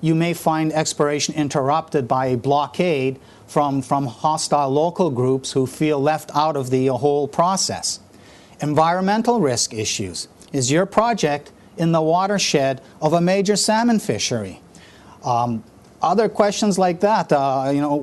you may find exploration interrupted by a blockade from hostile local groups who feel left out of the whole process. Environmental risk issues. Is your project in the watershed of a major salmon fishery? Other questions like that,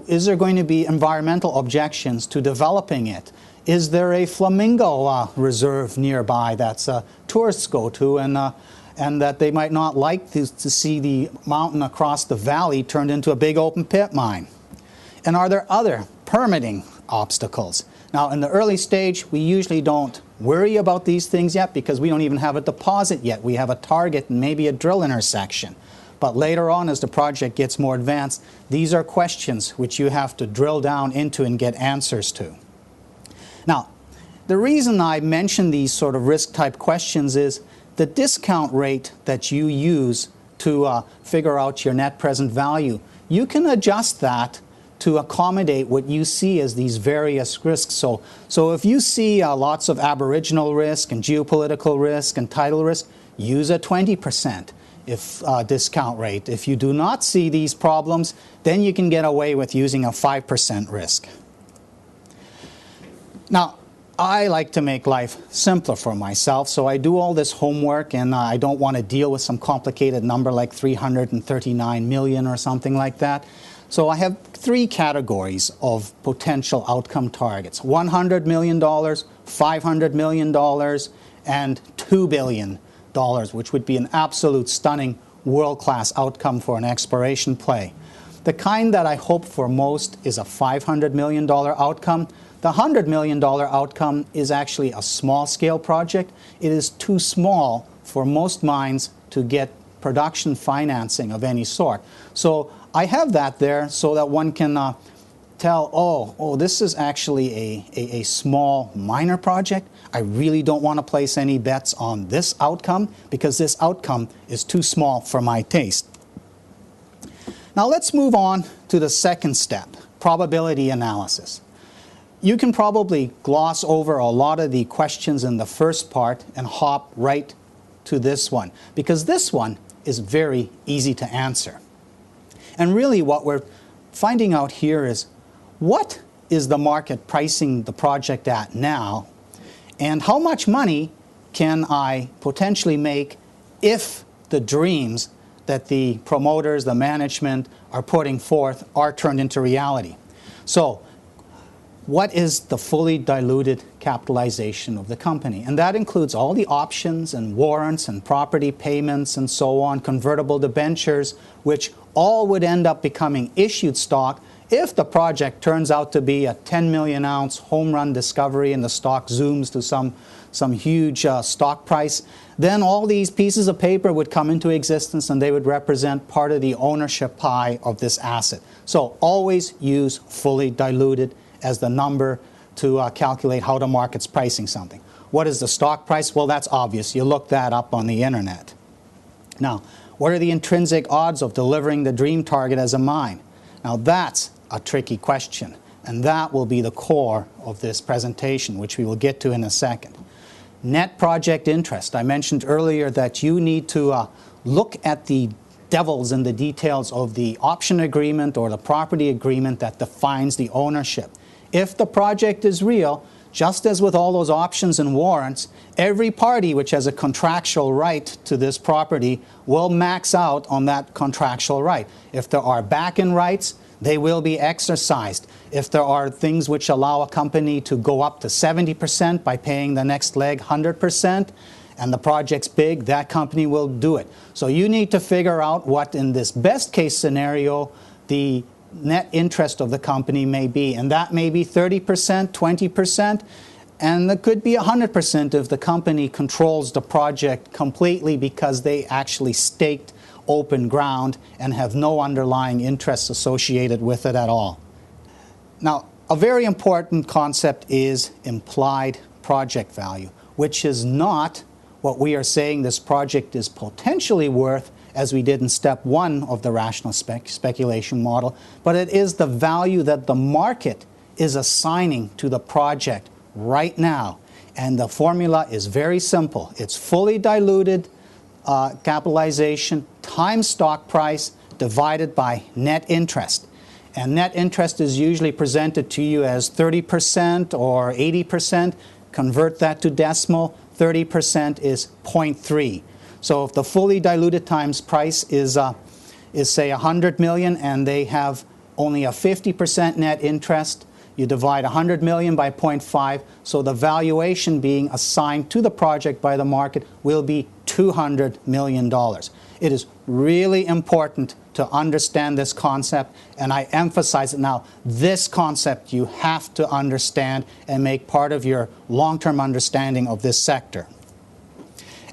is there going to be environmental objections to developing it? Is there a flamingo reserve nearby that tourists go to and that they might not like to see the mountain across the valley turned into a big open pit mine? And are there other permitting obstacles? Now, in the early stage, we usually don't worry about these things yet because we don't even have a deposit yet. We have a target and maybe a drill intersection. But later on, as the project gets more advanced, these are questions which you have to drill down into and get answers to. Now, the reason I mention these sort of risk-type questions is the discount rate that you use to figure out your net present value. You can adjust that to accommodate what you see as these various risks. So if you see lots of aboriginal risk and geopolitical risk and tidal risk, use a 20% discount rate. If you do not see these problems, then you can get away with using a 5% risk. Now, I like to make life simpler for myself, so I do all this homework, and I don't want to deal with some complicated number like 339 million or something like that. So I have three categories of potential outcome targets: $100 million, $500 million, and $2 billion, which would be an absolute stunning world-class outcome for an exploration play. The kind that I hope for most is a $500 million outcome. The $100 million outcome is actually a small-scale project. It is too small for most mines to get production financing of any sort. So I have that there so that one can tell, oh, this is actually a small minor project. I really don't want to place any bets on this outcome because this outcome is too small for my taste. Now let's move on to the second step, probability analysis. You can probably gloss over a lot of the questions in the first part and hop right to this one, because this one is very easy to answer. And really what we're finding out here is, what is the market pricing the project at now, and how much money can I potentially make if the dreams that the promoters, the management are putting forth are turned into reality? So what is the fully diluted capitalization of the company? And that includes all the options and warrants and property payments and so on, convertible debentures, which all would end up becoming issued stock if the project turns out to be a 10 million ounce home run discovery and the stock zooms to some huge stock price. Then all these pieces of paper would come into existence and they would represent part of the ownership pie of this asset. So always use fully diluted as the number to calculate how the market's pricing something. What is the stock price? Well, that's obvious. You look that up on the internet. Now, what are the intrinsic odds of delivering the dream target as a mine? Now, that's a tricky question, and that will be the core of this presentation, which we will get to in a second. Net project interest. I mentioned earlier that you need to look at the devils in the details of the option agreement or the property agreement that defines the ownership. If the project is real, just as with all those options and warrants, every party which has a contractual right to this property will max out on that contractual right. If there are back-end rights, they will be exercised. If there are things which allow a company to go up to 70% by paying the next leg 100%, and the project's big, that company will do it. So you need to figure out what, in this best case scenario, the net interest of the company may be, and that may be 30%, 20%, and it could be 100% if the company controls the project completely because they actually staked open ground and have no underlying interests associated with it at all. Now, a very important concept is implied project value, which is not what we are saying this project is potentially worth, as we did in step one of the rational speculation model, but it is the value that the market is assigning to the project right now. And the formula is very simple. It's fully diluted capitalization times stock price divided by net interest. And net interest is usually presented to you as 30% or 80%. Convert that to decimal, 30% is 0.3. So if the fully diluted times price is say 100 million and they have only a 50% net interest, you divide 100 million by 0.5, so the valuation being assigned to the project by the market will be $200 million. It is really important to understand this concept, and I emphasize it now. This concept you have to understand and make part of your long-term understanding of this sector.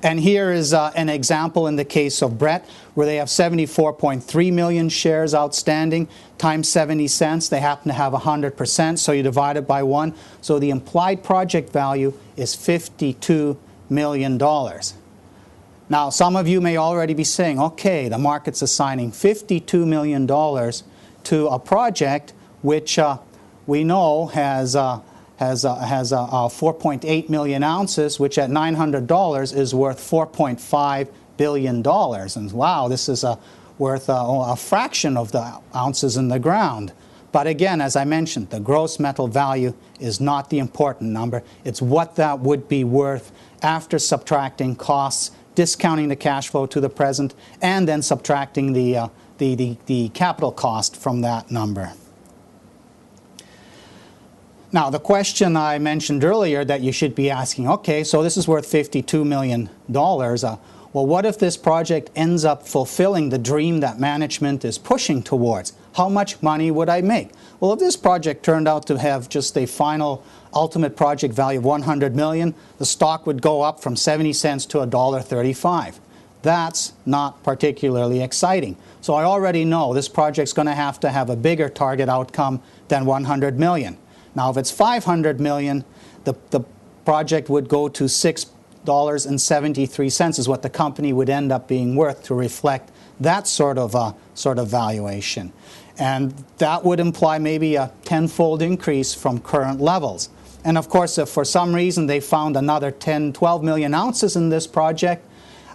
And here is an example in the case of Brett, where they have 74.3 million shares outstanding times 70 cents. They happen to have 100%, so you divide it by 1. So the implied project value is $52 million. Now, some of you may already be saying, okay, the market's assigning $52 million to a project which we know has 4.8 million ounces, which at $900 is worth $4.5 billion. And wow, this is worth a fraction of the ounces in the ground. But again, as I mentioned, the gross metal value is not the important number. It's what that would be worth after subtracting costs, discounting the cash flow to the present, and then subtracting the capital cost from that number. Now, the question I mentioned earlier that you should be asking, okay, so this is worth $52 million. Well, what if this project ends up fulfilling the dream that management is pushing towards? How much money would I make? Well, if this project turned out to have just a final ultimate project value of $100 million, the stock would go up from 70 cents to $1.35. That's not particularly exciting. So I already know this project's going to have a bigger target outcome than $100 million. Now, if it's $500 million, the project would go to $6.73 is what the company would end up being worth to reflect that sort of valuation. And that would imply maybe a tenfold increase from current levels. And of course, if for some reason they found another 10, 12 million ounces in this project,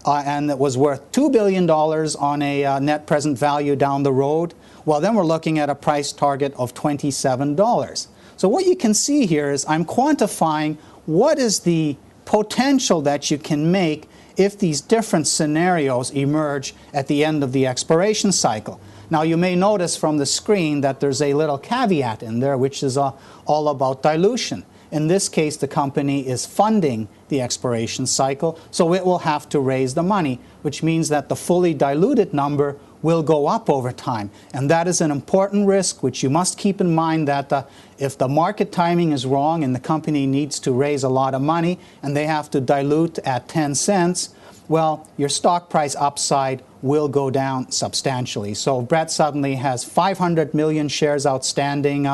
and it was worth $2 billion on a net present value down the road, well, then we're looking at a price target of $27. So what you can see here is I'm quantifying what is the potential that you can make if these different scenarios emerge at the end of the exploration cycle. Now, you may notice from the screen that there's a little caveat in there, which is all about dilution. In this case, the company is funding the exploration cycle, so it will have to raise the money, which means that the fully diluted number will go up over time. And that is an important risk, which you must keep in mind, that if the market timing is wrong and the company needs to raise a lot of money and they have to dilute at 10 cents, well, your stock price upside will go down substantially. So if Brett suddenly has 500 million shares outstanding,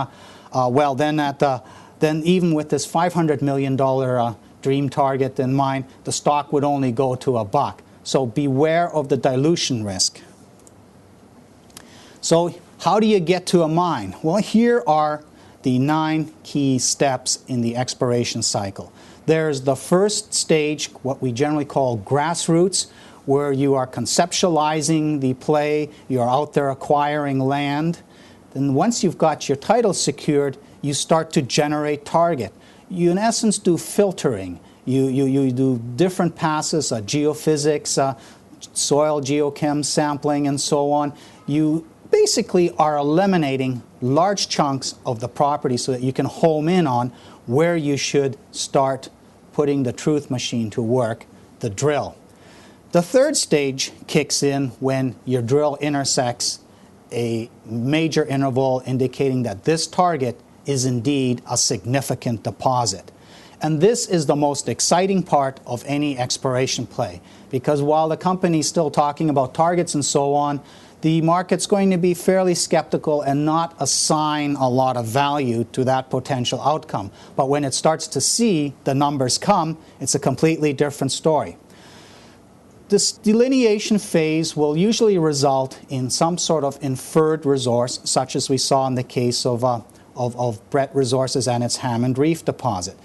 well, then even with this $500 million dream target in mind, the stock would only go to $1. So beware of the dilution risk. So how do you get to a mine? Well, here are the 9 key steps in the exploration cycle. There's the first stage, what we generally call grassroots, where you are conceptualizing the play, you're out there acquiring land. Then once you've got your title secured, you start to generate target. You in essence do filtering. You do different passes, geophysics, soil geochem sampling, and so on. You basically are eliminating large chunks of the property so that you can home in on where you should start putting the truth machine to work, the drill. The third stage kicks in when your drill intersects a major interval indicating that this target is indeed a significant deposit. And this is the most exciting part of any exploration play, because while the company's still talking about targets and so on, the market's going to be fairly skeptical and not assign a lot of value to that potential outcome. But when it starts to see the numbers come, it's a completely different story. This delineation phase will usually result in some sort of inferred resource, such as we saw in the case of Brett Resources and its Hammond Reef deposit.